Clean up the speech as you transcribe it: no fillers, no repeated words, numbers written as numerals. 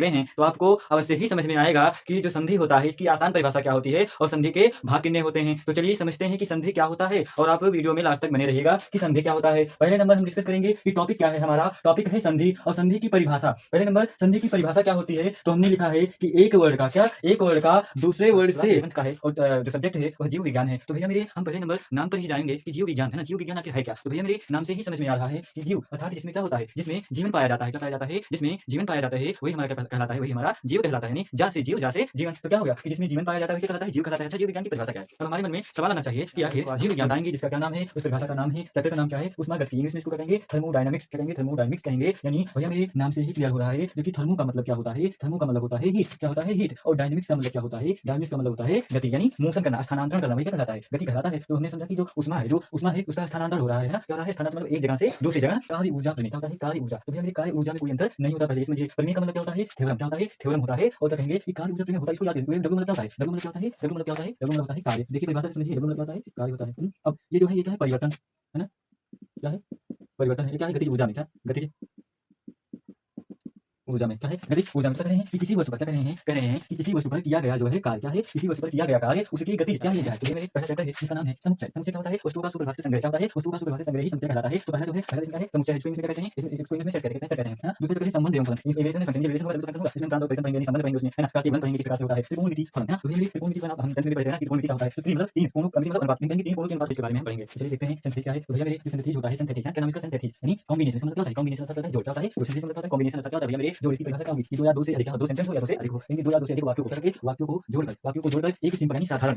रहे हैं तो आपको अवश्य ही समझ में आएगा कि जो संधि होता है इसकी आसान परिभाषा क्या होती है और संधि के भाग कितने होते हैं। तो चलिए समझते हैं कि संधि क्या होता है और आप वीडियो में लास्ट तक बने रहिएगा कि संधि क्या होता है। पहले नंबर हम डिस्कस करेंगे कि टॉपिक क्या है। हमारा टॉपिक है संधि और संधि की परिभाषा। पहले नंबर संधि की परिभाषा क्या होती है तो हमने लिखा है कि एक वर्ड का दूसरे वर्ड से का है और जो सब्जेक्ट है वह जीव विज्ञान है। तो भैया मेरे हम पहले नंबर नाम पर ही जाएंगे कि जीव विज्ञान है ना, जीव विज्ञान आखिर है क्या। तो भैया मेरे नाम से ही समझ में आ रहा है कि जीव अर्थात जिसमें क्या होता है, जिसमें जीवन पाया जाता है। क्या पाया जाता है? जिसमें जीवन पाया जाता है वही हमारा क्या कहलाता है, वही हमारा जीव कहलाता है। यानी जा से जीव, जा से जीवन। तो क्या हो गया कि जिसमें जीवन पाया जाता है क्या कहलाता है, जीव कहलाता है। अच्छा जीव विज्ञान की परिभाषा क्या है? अब हमारे मन में सवाल आना चाहिए कि आखिर जीव विज्ञान आएंगे जिसका क्या नाम है, उस परिभाषा का नाम है, चैप्टर का नाम क्या है, उष्मागतिकी। इंग्लिश में इसको क्या कहेंगे, थर्मोडायनामिक्स कहेंगे, थर्मोडायनामिक्स कहेंगे। यानी भैया मेरे नाम से ही क्लियर हो रहा है क्योंकि थर्मो का मतलब क्या होता है, थर्मो का मतलब होता है हीट। क्या होता है? हीट। और डायनामिक्स का मतलब क्या होता है, डायनामिक्स का मतलब होता है गति, यानी मोशन करना, स्थानांतरण करना, वही क्या कहलाता है, गति कहलाता है। तो हमने समझा कि जो उष्मा है, जो उष्मा है उसका स्थानांतरण हो रहा है ना, क्या हो रहा है, स्थानांतरण मतलब एक जगह से दूसरी जगह कार्य ऊर्जा प्रदान होता है, कार्य ऊर्जा। तो भैया मेरी कार्य ऊर्जा में कोई अंतर नहीं होता। पहले इसमें प्रमेय का मतलब क्या होता है, थ्योरम। क्या होता है? थ्योरम होता है। और क्या कहेंगे कि कार्य ऊर्जा प्रमेय होता है, इसको याद रखिए। डब्ल्यू मतलब क्या होता है, डब्ल्यू मतलब क्या होता है, डब्ल्यू मतलब क्या होता है, डब्ल्यू मतलब होता है कार्य। देखिए परिभाषा से समझिए, डब्ल्यू मतलब क्या होता है, कार्य होता है। अब ये जो है ये क्या है, परिवर्तन है ना, क्या है, परिवर्तन है। ये क्या है, गतिज ऊर्जा में, क्या गतिज ऊर्जा में, क्या है, गतिज ऊर्जा में। क्या कह रहे हैं कि किसी वस्तु पर, क्या कह रहे हैं, कह रहे हैं कि किसी वस्तु पर किया गया जो है कार्य, क्या है, किसी वस्तु पर किया गया कार्य उसकी गति क्या है, तो ये मेरे पहला चैप्टर है जिसका नाम है समुच्चय। समुच्चय क्या होता है, वस्तु का सुपरिभाषित संग्रह। क्या होता है, वस्तु का सुपरिभाषित संग्रह ही समुच्चय कहलाता है। तो पहला जो है, पहला इसका है समुच्चय, इसको इंग्लिश में क्या कहते हैं, इसको इंग्लिश में सेट कहते हैं। दूसरा चैप्टर है संबंध एवं फलन। रिलेशन में रिलेशन होगा, दूसरा होगा इसमें प्रांत और परेशान पढ़ेंगे, संबंध पढ़ेंगे उसमें, है ना, कार्तीय बंध पढ़ेंगे, किस प्रकार से होता है, त्रिकोणमिति फलन है। तो ये त्रिकोणमिति का हम 10th में पढ़ते हैं ना, त्रिकोणमिति क्या होता है, तो त्रि मतलब तीन कोणों का मतलब अनुपात, तीन कोणों के अनुपात के बारे में हम पढ़ेंगे। चलिए देखते हैं सिंथेसिस क्या है। तो भैया मेरे सिंथेसिस होता है, सिंथेसिस क्या नाम है इसका, सिंथेसिस यानी कॉम्बिनेशन। मतलब क्या होता है, कॉम्बिनेशन मतलब क्या होता है, जोड़। क्या होता है, सिंथेसिस मतलब क्या होता है, कॉम्बिनेशन मतलब क्या होता है भैया मेरे, जो इसकी परिभाषा क्या होगी कि दो या दो से अधिक, दो सेंटेंस हो या दो से अधिक हो, यानी दो या दो से अधिक वाक्यों को करके वाक्यों को जोड़कर एक सिंपल यानी साधारण